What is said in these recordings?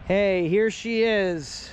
Hey, here she is,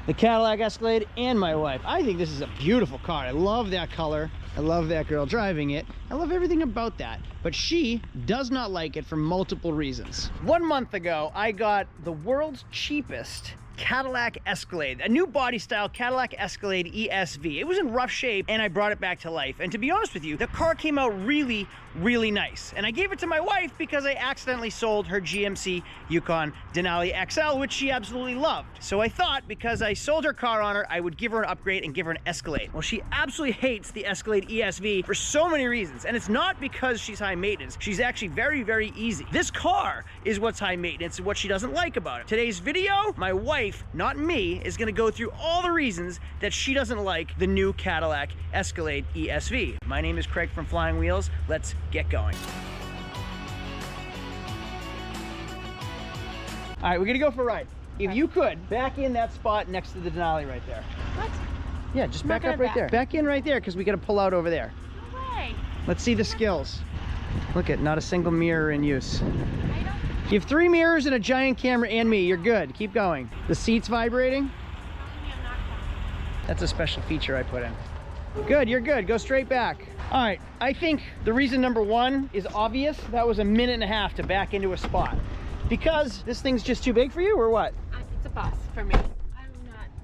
the Cadillac Escalade and my wife. I think this is a beautiful car. I love that color. I love that girl driving it. I love everything about that. But she does not like it for multiple reasons. 1 month ago, I got the world's cheapest Cadillac Escalade, a new body style Cadillac Escalade ESV. It was in rough shape and I brought it back to life. And to be honest with you, the car came out really, really nice. And I gave it to my wife because I accidentally sold her GMC Yukon Denali XL, which she absolutely loved. So I thought because I sold her car on her, I would give her an upgrade and give her an Escalade. Well, she absolutely hates the Escalade ESV for so many reasons. And it's not because she's high maintenance. She's actually very, very easy. This car is what's high maintenance and what she doesn't like about it. Today's video, my wife, not me, is gonna go through all the reasons that she doesn't like the new Cadillac Escalade ESV. My name is Craig from Flying Wheels. Let's get going. All right, we're gonna go for a ride. If you could, back in that spot next to the Denali right there. What? Yeah, just back up right there. Back in right there, because we gotta pull out over there. No way. Let's see the skills. Look at, not a single mirror in use. You have 3 mirrors and a giant camera and me. You're good. Keep going. The seat's vibrating. That's a special feature I put in. Good, you're good. Go straight back. All right, I think the reason number 1 is obvious. That was a minute and a half to back into a spot. Because this thing's just too big for you, or what? It's a bus for me.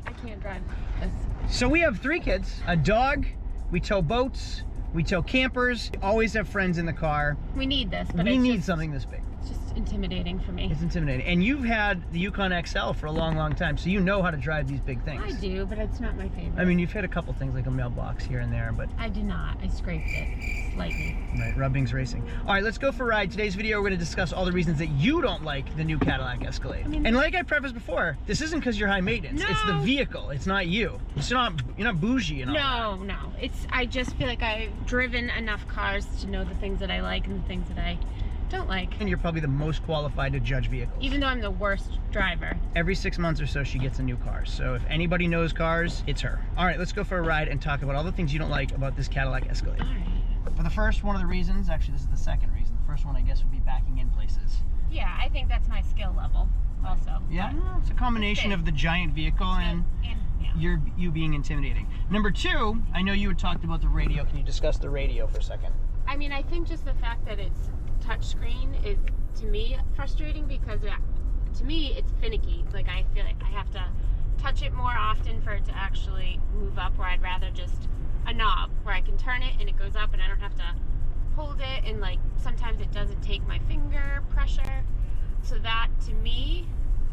I can't drive this. So we have 3 kids, a dog, we tow boats, we tow campers, we always have friends in the car. We need this, but we need something this big. It's just intimidating for me. It's intimidating. And you've had the Yukon XL for a long, long time, so you know how to drive these big things. I do, but it's not my favorite. I mean, you've hit a couple things like a mailbox here and there, but... I did not. I scraped it slightly. Right, rubbing's racing. All right, let's go for a ride. Today's video, we're going to discuss all the reasons that you don't like the new Cadillac Escalade. And like I prefaced before, this isn't because you're high maintenance. No. It's the vehicle. It's not you. You're not bougie and all that. No. I just feel like I've driven enough cars to know the things that I like and the things that I don't like. And you're probably the most qualified to judge vehicles. Even though I'm the worst driver. Every 6 months or so, she gets a new car. So if anybody knows cars, it's her. All right, let's go for a ride and talk about all the things you don't like about this Cadillac Escalade. All right. For the first, one of the reasons, actually this is the second reason. The first one, I guess, would be backing in places. Yeah, I think that's my skill level also. Yeah, it's a combination of the giant vehicle and you being intimidating. Number 2, I know you had talked about the radio. Can you discuss the radio for a second? I mean, I think just the fact that it's touchscreen is, to me, frustrating because to me, it's finicky. Like, I feel like I have to touch it more often for it to actually move up, where I'd rather just a knob where I can turn it and it goes up and I don't have to hold it, and like sometimes it doesn't take my finger pressure. So that to me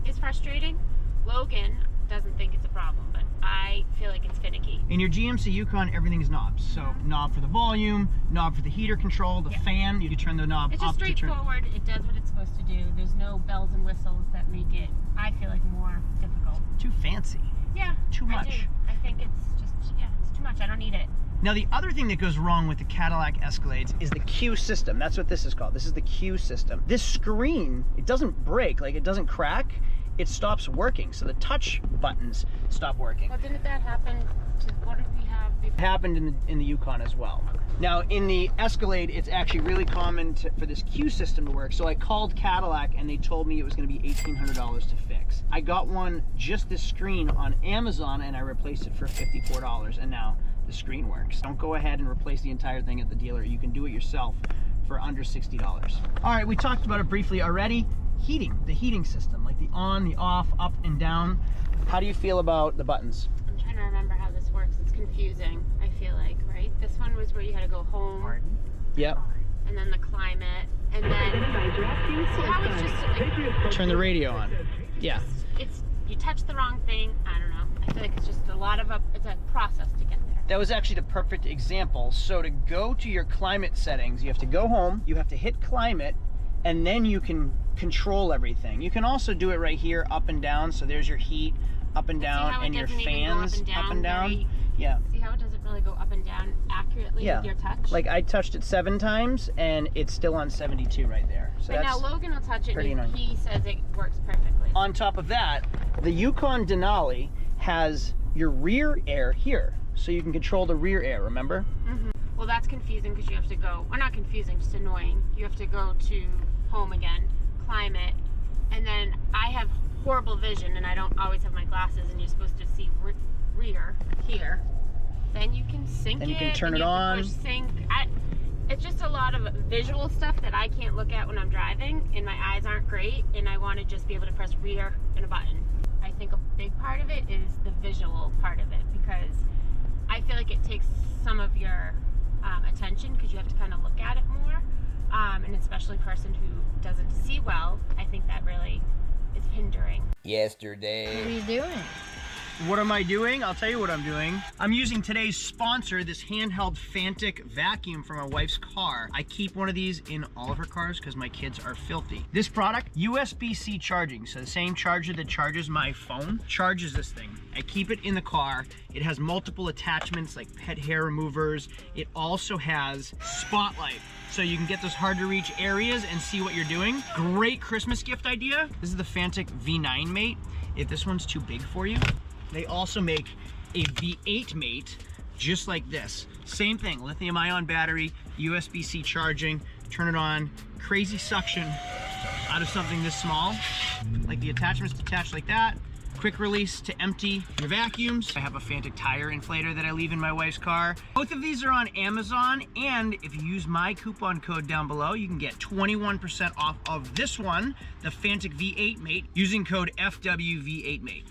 is frustrating. Logan doesn't think it's a problem, but I feel like it's finicky. In your GMC Yukon, everything's knobs. So knob for the volume, knob for the heater control, the fan, you can turn the knob up. It's just straightforward. It does what it's supposed to do. There's no bells and whistles that make it, I feel like, more difficult. Too fancy. Yeah. Too much. I think it's just, it's too much. I don't need it. Now the other thing that goes wrong with the Cadillac Escalades is the Q system. That's what this is called. This is the Q system. This screen, it doesn't break, like it doesn't crack. It stops working, so the touch buttons stop working. Well, didn't that happen to, what did we have before? It happened in the Yukon as well. Now in the Escalade, it's actually really common for this Q system to work. So I called Cadillac and they told me it was gonna be $1,800 to fix. I got one, just this screen on Amazon, and I replaced it for $54, and now the screen works. Don't go ahead and replace the entire thing at the dealer. You can do it yourself for under $60. All right, we talked about it briefly already. Heating, the heating system, like the on, the off, up and down. How do you feel about the buttons? I'm trying to remember how this works. It's confusing, I feel like, right? This one was where you had to go home. Pardon? Yep. And then the climate, and then see how it's just like, turn the radio on. Yeah. It's you touch the wrong thing. I don't know. I feel like it's just a lot of it's a process to get there. That was actually the perfect example. So to go to your climate settings, you have to go home, you have to hit climate, and then you can control everything. You can also do it right here, up and down. So there's your heat, up and down, and your fans up and down. Yeah. See how it doesn't really go up and down accurately with your touch? Like I touched it 7 times and it's still on 72 right there. So and that's now Logan will touch it and annoying. he says it works perfectly. On top of that, the Yukon Denali has your rear air here. So you can control the rear air, remember? Mm-hmm. Well, that's confusing because you have to go, well, not confusing, just annoying. You have to go to home again, climate, and then I have horrible vision and I don't always have my glasses and you're supposed to see rear here, then you can sync it. And you can turn it on. Push sync. It's just a lot of visual stuff that I can't look at when I'm driving and my eyes aren't great and I want to just be able to press rear and a button. I think a big part of it is the visual part of it because I feel like it takes some of your attention because you have to kind of look at it more. And especially a person who doesn't see well, I think that really is hindering. Yesterday. What are you doing? What am I doing? I'll tell you what I'm doing. I'm using today's sponsor, this handheld Fantic vacuum from my wife's car. I keep one of these in all of her cars because my kids are filthy. This product, USB-C charging. So the same charger that charges my phone charges this thing. I keep it in the car. It has multiple attachments like pet hair removers. It also has spotlight. So you can get those hard to reach areas and see what you're doing. Great Christmas gift idea. This is the Fantic V9 Mate. If this one's too big for you, they also make a V8 Mate just like this. Same thing, lithium ion battery, USB-C charging, turn it on, crazy suction out of something this small. Like the attachments detached like that. Quick release to empty your vacuums. I have a Fantic tire inflator that I leave in my wife's car. Both of these are on Amazon, and if you use my coupon code down below, you can get 21% off of this one, the Fantic V8 Mate, using code FWV8Mate.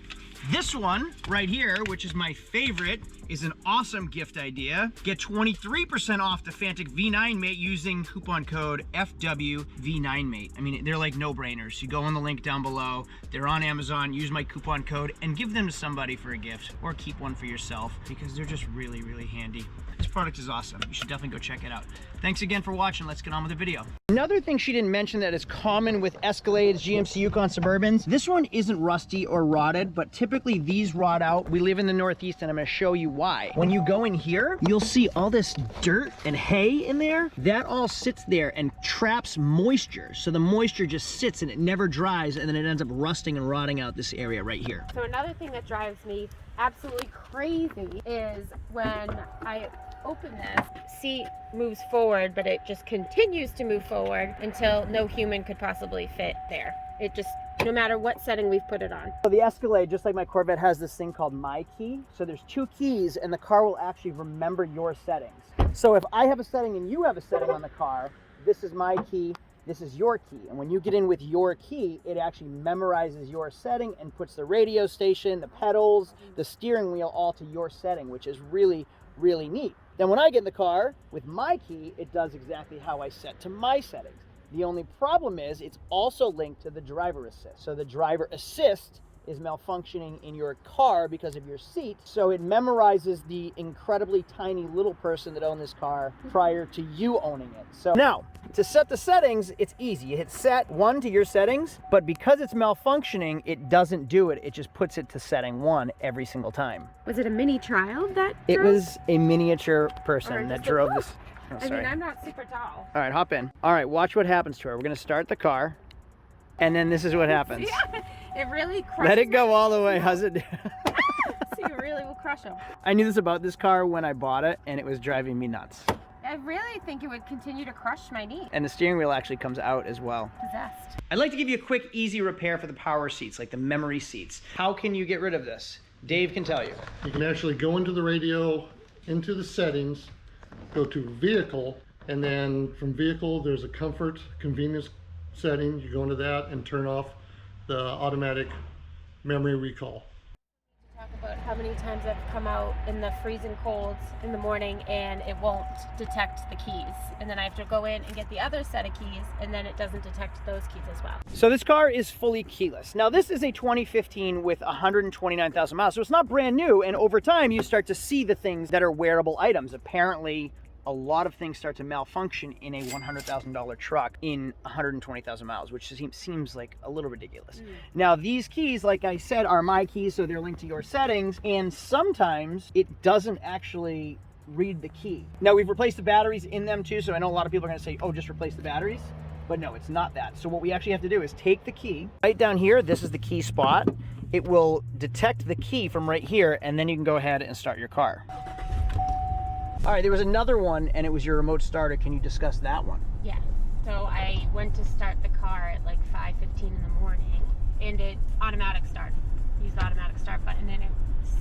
This one right here, which is my favorite, is an awesome gift idea. Get 23% off the Fantic V9 Mate using coupon code FWV9Mate. I mean, they're like no-brainers. You go on the link down below, they're on Amazon, use my coupon code and give them to somebody for a gift or keep one for yourself because they're just really, really handy. This product is awesome. You should definitely go check it out. Thanks again for watching. Let's get on with the video. Another thing she didn't mention that is common with Escalades, GMC Yukon Suburbans, this one isn't rusty or rotted, but typically these rot out. We live in the Northeast and I'm gonna show you why. When you go in here, you'll see all this dirt and hay in there. That all sits there and traps moisture. So the moisture just sits and it never dries and then it ends up rusting and rotting out this area right here. So another thing that drives me absolutely crazy is when I open this, seat moves forward, but it just continues to move forward until no human could possibly fit there. It just, no matter what setting we've put it on. So the Escalade, just like my Corvette, has this thing called My Key. So there's two keys and the car will actually remember your settings. So if I have a setting and you have a setting on the car, this is my key, this is your key. And when you get in with your key, it actually memorizes your setting and puts the radio station, the pedals, the steering wheel all to your setting, which is really, really neat. Then when I get in the car with my key, it does exactly how I set to my settings. The only problem is it's also linked to the driver assist. So the driver assist is malfunctioning in your car because of your seat. So it memorizes the incredibly tiny little person that owned this car prior to you owning it. So now, to set the settings, it's easy. You hit set 1 to your settings, but because it's malfunctioning, it doesn't do it. It just puts it to setting 1 every single time. Was it a mini child that It drove? was a miniature person that drove this. Oh, I mean, I'm not super tall. All right, hop in. All right, watch what happens to her. We're gonna start the car, and then this is what happens. Yeah, it really crushes. Let it go all the way. How's it? So you really will crush them. I knew this about this car when I bought it, and it was driving me nuts. I really think it would continue to crush my knee. And the steering wheel actually comes out as well. Possessed. I'd like to give you a quick, easy repair for the power seats, like the memory seats. How can you get rid of this? Dave can tell you. You can actually go into the radio, into the settings, go to vehicle, and then from vehicle there's a comfort convenience setting. You go into that and turn off the automatic memory recall. Talk about how many times I've come out in the freezing colds in the morning and it won't detect the keys, and then I have to go in and get the other set of keys, and then it doesn't detect those keys as well. So this car is fully keyless. Now this is a 2015 with 129,000 miles, so it's not brand new, and over time you start to see the things that are wearable items. Apparently a lot of things start to malfunction in a $100,000 truck in 120,000 miles, which seems like a little ridiculous. Now these keys, like I said, are my keys, so they're linked to your settings, and sometimes it doesn't actually read the key. Now we've replaced the batteries in them too, so I know a lot of people are gonna say, oh, just replace the batteries. But no, it's not that. So what we actually have to do is take the key, right down here, this is the key spot. It will detect the key from right here, and then you can go ahead and start your car. All right, there was another one, and it was your remote starter. Can you discuss that one? Yeah. So I went to start the car at like 5:15 in the morning, and it automatic start. Use the automatic start button, and it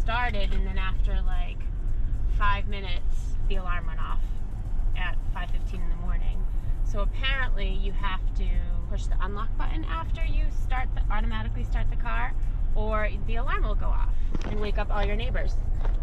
started, and then after like 5 minutes, the alarm went off at 5:15 in the morning. So apparently you have to push the unlock button after you automatically start the car, or the alarm will go off and wake up all your neighbors.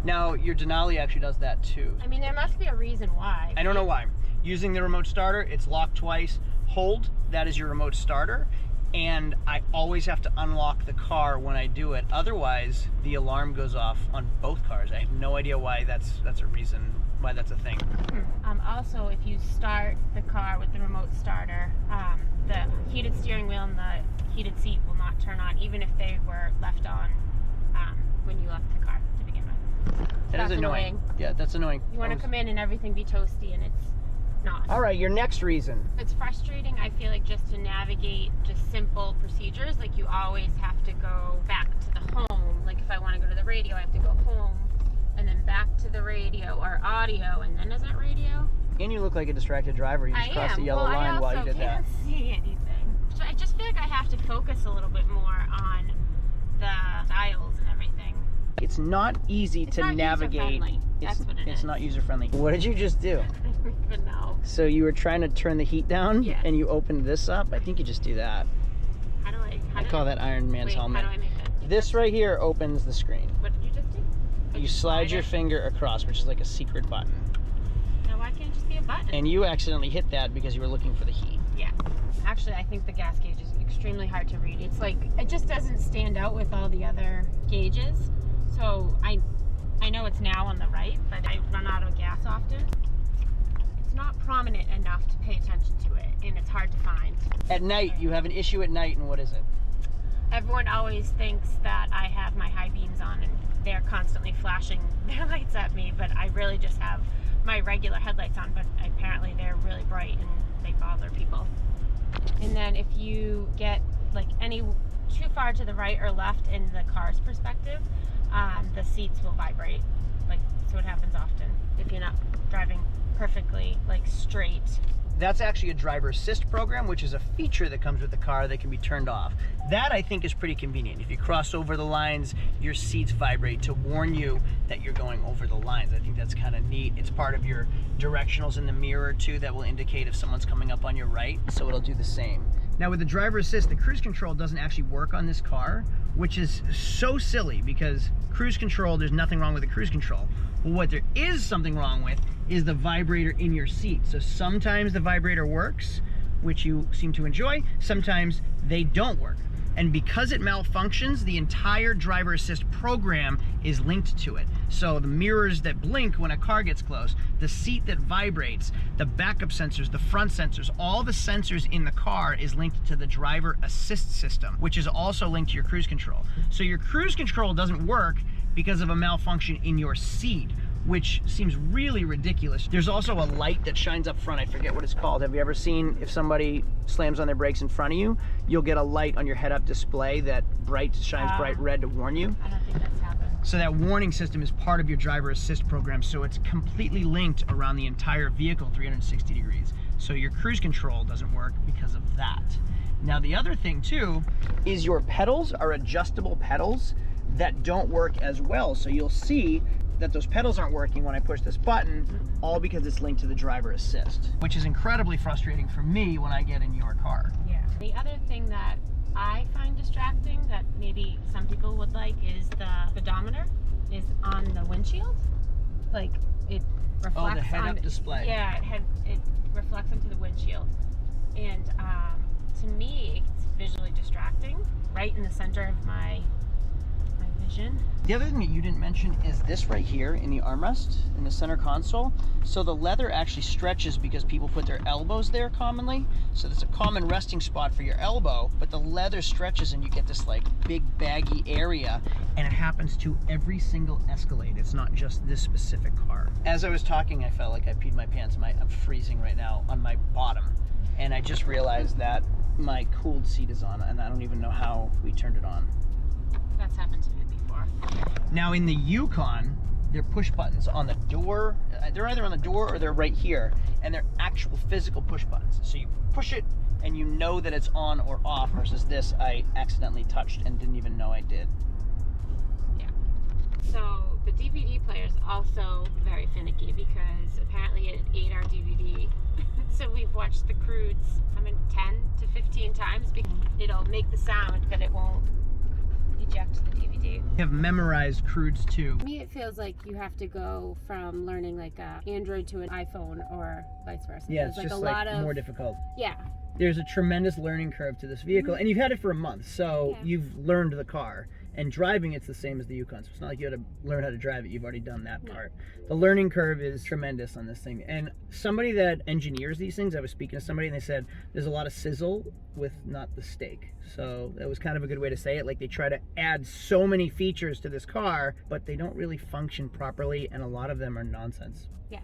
Now, your Denali actually does that too. I mean, there must be a reason why. I don't know why. Using the remote starter, it's locked twice. Hold, that is your remote starter. And I always have to unlock the car when I do it. Otherwise, the alarm goes off on both cars. I have no idea why that's a reason, why that's a thing. Also, if you start the car with the remote starter, the heated steering wheel and the heated seat will not turn on, even if they were left on when you left the car to begin with. That is annoying. Yeah, that's annoying. You want to come in and everything be toasty, and it's not. All right, your next reason. It's frustrating, I feel like, just to navigate just simple procedures. Like, you always have to go back to the home. Like, if I want to go to the radio, I have to go home and then back to the radio or audio, and then is it radio? And you look like a distracted driver. You just crossed the yellow line while you did that. I also can't see anything. So I just feel like I have to focus a little bit more on the dials and everything. It's not easy to navigate. User-friendly. That's what it is. It's not user-friendly. What did you just do? I don't even know. So you were trying to turn the heat down, Yeah. and you opened this up? I think you just do that. How do I call that Iron Man's helmet. How do I make it? This right here opens the screen. What did you just do? You slide your finger across, which is like a secret button. Now, why can't it just be a button? And you accidentally hit that because you were looking for the heat. Yeah. Actually, I think the gas gauge is extremely hard to read. It's like, it just doesn't stand out with all the other gauges. So I know it's now on the right, but I run out of gas often. It's not prominent enough to pay attention to it, and it's hard to find. At night, you have an issue at night, and what is it? Everyone always thinks that I have my high beams on and they're constantly flashing their lights at me, but I really just have my regular headlights on, but apparently they're really bright and they bother people. And then if you get like any too far to the right or left in the car's perspective, the seats will vibrate. Like, so it happens often if you're not driving perfectly like straight. That's actually a driver assist program, which is a feature that comes with the car that can be turned off. That, I think, is pretty convenient. If you cross over the lines, your seats vibrate to warn you that you're going over the lines. I think that's kind of neat. It's part of your directionals in the mirror too that will indicate if someone's coming up on your right, so it'll do the same. Now with the driver assist, the cruise control doesn't actually work on this car, which is so silly because cruise control, there's nothing wrong with the cruise control. But what there is something wrong with is the vibrator in your seat. So sometimes the vibrator works, which you seem to enjoy, sometimes they don't work. And because it malfunctions, the entire driver assist program is linked to it. So the mirrors that blink when a car gets close, the seat that vibrates, the backup sensors, the front sensors, all the sensors in the car is linked to the driver assist system, which is also linked to your cruise control. So your cruise control doesn't work because of a malfunction in your seat, which seems really ridiculous. There's also a light that shines up front. I forget what it's called. Have you ever seen if somebody slams on their brakes in front of you, you'll get a light on your head-up display that shines bright red to warn you? I don't think that's happened. So that warning system is part of your driver assist program, so it's completely linked around the entire vehicle 360 degrees. So your cruise control doesn't work because of that. Now the other thing too is your pedals are adjustable pedals that don't work as well. So you'll see that those pedals aren't working when I push this button, all because it's linked to the driver assist, which is incredibly frustrating for me when I get in your car. Yeah. The other thing that I find distracting that maybe some people would like is the speedometer is on the windshield. Like, it reflects on the head-up display. Yeah, it reflects onto the windshield. And to me, it's visually distracting, right in the center of my vision. The other thing that you didn't mention is this right here in the armrest, in the center console. So the leather actually stretches because people put their elbows there commonly. So that's a common resting spot for your elbow, but the leather stretches and you get this like big baggy area, and it happens to every single Escalade. It's not just this specific car. As I was talking, I felt like I peed my pants. I'm freezing right now on my bottom. And I just realized that my cooled seat is on, and I don't even know how we turned it on. That's happened to me before. Now in the Yukon, they're push buttons on the door. They're either on the door or they're right here, and they're actual physical push buttons. So you push it and you know that it's on or off, versus this I accidentally touched and didn't even know I did. Yeah. So the DVD player is also very finicky because apparently it 8-hour DVD. So we've watched The Croods, 10 to 15 times because it'll make the sound, but it won't eject the DVD. I have memorized Croods too. To me, it feels like you have to go from learning like a Android to an iPhone or vice versa. Yeah, it's There's just a lot of more difficult. Yeah. There's a tremendous learning curve to this vehicle, and you've had it for a month, so Yeah. you've learned the car. And driving it's the same as the Yukon, so it's not like you had to learn how to drive it. You've already done that part. The learning curve is tremendous on this thing. And somebody that engineers these things, I was speaking to somebody and they said there's a lot of sizzle with not the steak. So that was kind of a good way to say it. Like, they try to add so many features to this car, but they don't really function properly, and a lot of them are nonsense. Yeah.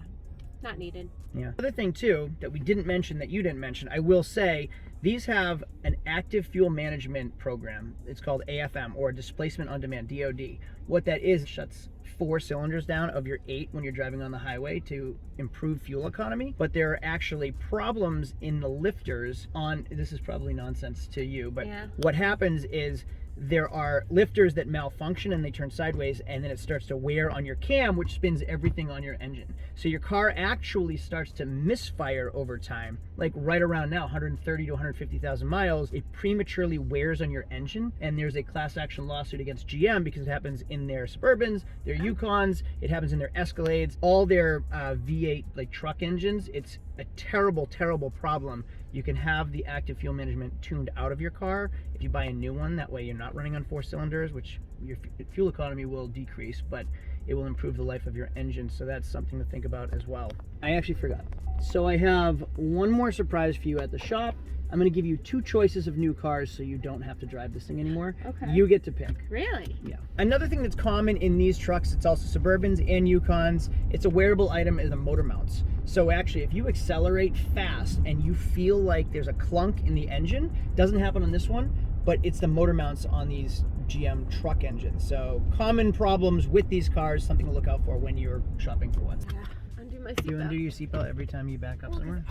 Not needed. Yeah. Other thing too that we didn't mention, that you didn't mention, I will say, these have an active fuel management program. It's called AFM, or displacement on demand, DOD. What that is, it shuts 4 cylinders down of your 8 when you're driving on the highway to improve fuel economy. But there are actually problems in the lifters on, this is probably nonsense to you, but what happens is there are lifters that malfunction and they turn sideways, and then it starts to wear on your cam, which spins everything on your engine. So your car actually starts to misfire over time, like right around now, 130 to 150,000 miles. It prematurely wears on your engine, and there's a class action lawsuit against GM because it happens in their Suburbans, their Yukons, it happens in their Escalades, all their V8 like truck engines. It's a terrible, terrible problem. You can have the active fuel management tuned out of your car if you buy a new one. That way you're not running on 4 cylinders, which your fuel economy will decrease, but it will improve the life of your engine. So that's something to think about as well. I actually forgot. So I have one more surprise for you at the shop. I'm going to give you 2 choices of new cars so you don't have to drive this thing anymore. Okay. You get to pick. Really? Yeah. Another thing that's common in these trucks, it's also Suburbans and Yukons, it's a wearable item, is the motor mounts. So actually, if you accelerate fast and you feel like there's a clunk in the engine, doesn't happen on this one, but it's the motor mounts on these GM truck engines. So common problems with these cars, something to look out for when you're shopping for one. Yeah. Undo my seatbelt. You undo your seatbelt every time you back up somewhere?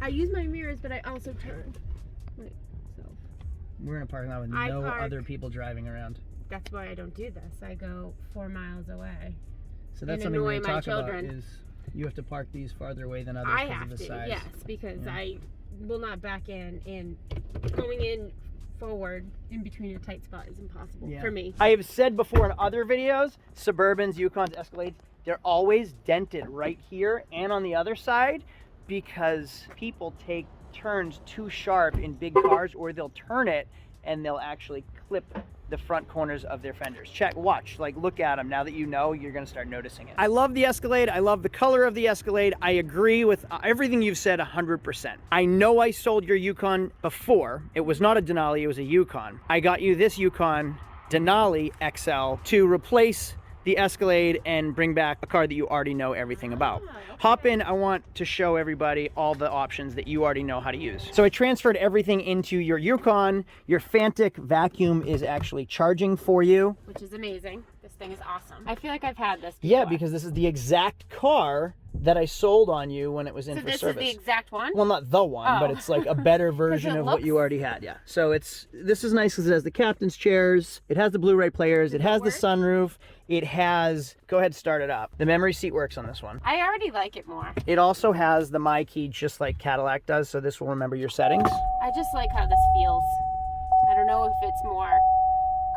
I use my mirrors, but I also turn. Wait, so. We're in a parking lot with I no park- other people driving around. That's why I don't do this. I go 4 miles away. So that's And something we're annoy going to my talk children. about, is you have to park these farther away than others I because have of the to, size. yes, because Yeah. I will not back in, and going in forward in between a tight spot is impossible for me. I have said before in other videos, Suburbans, Yukons, Escalades, they're always dented right here and on the other side because people take turns too sharp in big cars, or they'll turn it and they'll actually clip the front corners of their fenders. Check, watch, like look at them. Now that you know, you're gonna start noticing it. I love the Escalade. I love the color of the Escalade. I agree with everything you've said 100%. I know I sold your Yukon before. It was not a Denali, it was a Yukon. I got you this Yukon Denali XL to replace the Escalade and bring back a car that you already know everything about. Hop in, I want to show everybody all the options that you already know how to use. So I transferred everything into your Yukon. Your Fantic vacuum is actually charging for you. Which is amazing. This thing is awesome. I feel like I've had this before. Yeah, because this is the exact car that I sold on you when it was in for service. So this is the exact one? Well, not the one, but it's like a better version of what you already had. Yeah. So this is nice because it has the captain's chairs. It has the Blu-ray players. It has the sunroof. It has, go ahead, start it up. The memory seat works on this one. I already like it more. It also has the My Key just like Cadillac does, so this will remember your settings. I just like how this feels. I don't know if it's more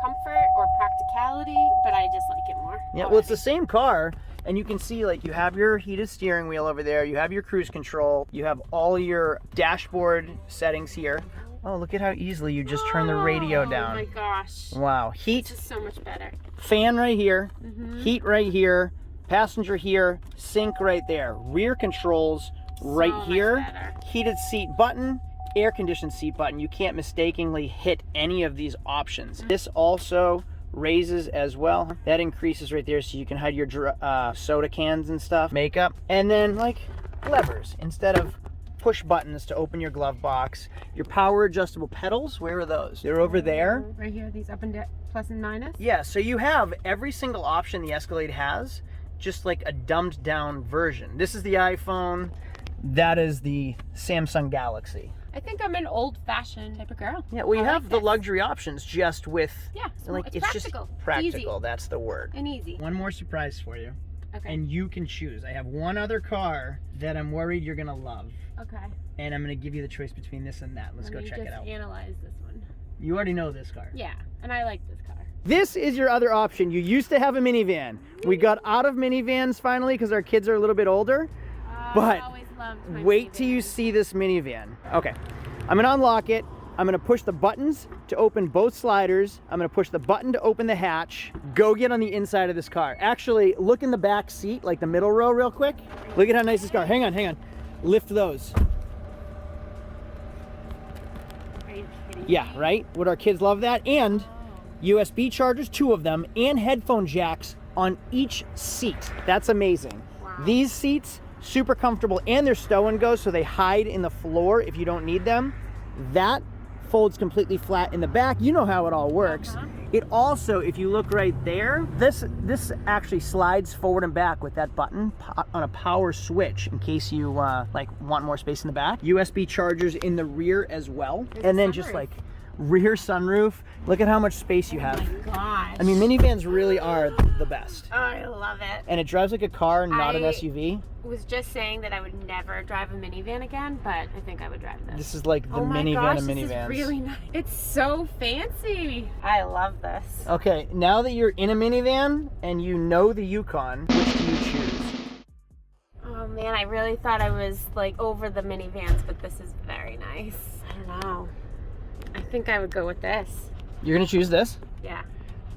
comfort or practicality, but I just like it more. Yeah, well, it's the same car, and you can see like you have your heated steering wheel over there, you have your cruise control, you have all your dashboard settings here. Oh, look at how easily you just turn the radio down. Oh my gosh. Wow. Heat. This is so much better. Fan right here. Heat right here. Passenger here. Sync right there. Rear controls right here. Heated seat button. Air conditioned seat button. You can't mistakenly hit any of these options. This also raises as well. That increases right there so you can hide your soda cans and stuff. Makeup. And then like levers instead of push buttons to open your glove box. Your power adjustable pedals, where are those? They're over there. Right here, these up and down, plus and minus? Yeah, so you have every single option the Escalade has, just like a dumbed down version. This is the iPhone. that is the Samsung Galaxy. I think I'm an old-fashioned type of girl. Yeah, we I have like the this. luxury options just with, Yeah, like, it's just practical. practical. Easy. That's the word. And easy. One more surprise for you, Okay. and you can choose. I have one other car that I'm worried you're gonna love, Okay. and I'm gonna give you the choice between this and that. Let's go check it out. Analyze this one. You already know this car. Yeah, and I like this car. This is your other option. You used to have a minivan. We got out of minivans finally because our kids are a little bit older. But I always loved my wait till you minivan. see this minivan. Okay, I'm gonna unlock it. I'm gonna push the buttons to open both sliders. I'm gonna push the button to open the hatch. Go get on the inside of this car. Actually, look in the back seat, like the middle row real quick. Look at how nice this car. Hang on. Lift those. Are you kidding Yeah, me? right? Would our kids love that? And USB chargers, 2 of them, and headphone jacks on each seat. That's amazing. Wow. These seats, super comfortable, and they're stow and go, so they hide in the floor if you don't need them. That folds completely flat in the back. You know how it all works. It also, if you look right there, this actually slides forward and back with that button on a power switch in case you like want more space in the back. USB chargers in the rear as well. There's And a then just sunroof. like rear sunroof. Look at how much space you have. Oh my gosh. I mean, minivans really are the best. Oh, I love it. And it drives like a car, not an I- SUV. Was just saying that I would never drive a minivan again, but I think I would drive this. This is like the Oh my minivan gosh, of this minivans. is really nice. It's so fancy. I love this. Okay, now that you're in a minivan and you know the Yukon, which do you choose? Oh man, I really thought I was like over the minivans, but this is very nice. I don't know. I think I would go with this. You're gonna choose this? Yeah.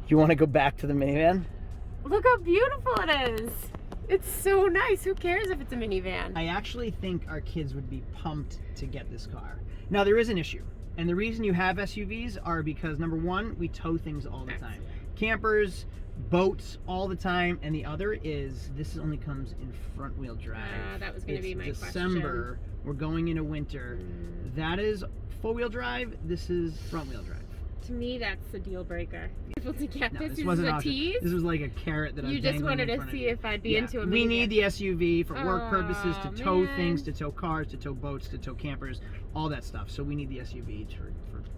You want to go back to the minivan? Look how beautiful it is. It's so nice. Who cares if it's a minivan? I actually think our kids would be pumped to get this car. Now, there is an issue. And the reason you have SUVs are because, number one, we tow things all the time. Campers, boats, all the time. And the other is, this only comes in front-wheel drive. That was gonna be my December. We're going into winter. That is four-wheel drive. This is front-wheel drive. To me, that's the deal breaker. Able to get No, this this wasn't is an a option. tease. This was like a carrot that I was You just dangling wanted in to front of see you. if I'd be Yeah, into a minivan. we need the SUV for work purposes, to tow man. things, to tow cars, to tow boats, to tow campers, all that stuff. So we need the SUV for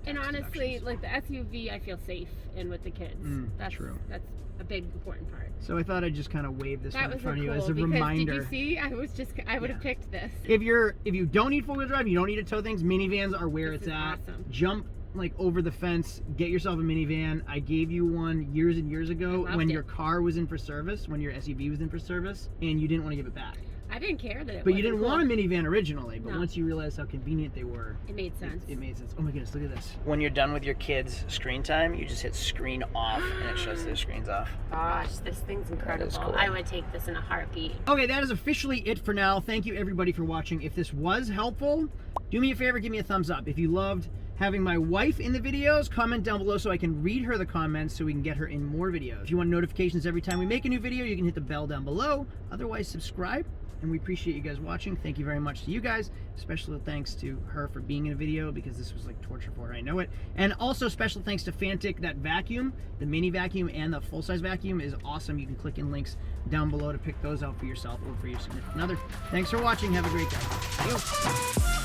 And tax honestly, deductions. like the SUV, I feel safe in with the kids. That's true. That's a big important part. So I thought I'd just kind of wave this That one in was front of you cool as a because reminder. did you see? I would have picked this. If you don't need four-wheel drive, you don't need to tow things, minivans are where This it's is at. awesome. Jump like over the fence, get yourself a minivan. I gave you one years and years ago I loved when it. your car was in for service, when your SUV was in for service, and you didn't want to give it back. I didn't care that it But you wasn't didn't cool. want a minivan originally, but No. once you realized how convenient they were, It made sense. it made sense. Oh my goodness, look at this. When you're done with your kids' screen time, you just hit screen off and it shuts their screens off. Gosh, this thing's incredible. cool. I would take this in a heartbeat. Okay, that is officially it for now. Thank you everybody for watching. If this was helpful, do me a favor, give me a thumbs up. If you loved having my wife in the videos, comment down below so I can read her the comments so we can get her in more videos. If you want notifications every time we make a new video, you can hit the bell down below. Otherwise, subscribe. And we appreciate you guys watching. Thank you very much to you guys. Special thanks to her for being in a video because this was like torture for her, I know it. And also special thanks to Fantic. That vacuum, the mini vacuum and the full-size vacuum is awesome. You can click in links down below to pick those out for yourself or for your significant other. Thanks for watching. Have a great day. Adios.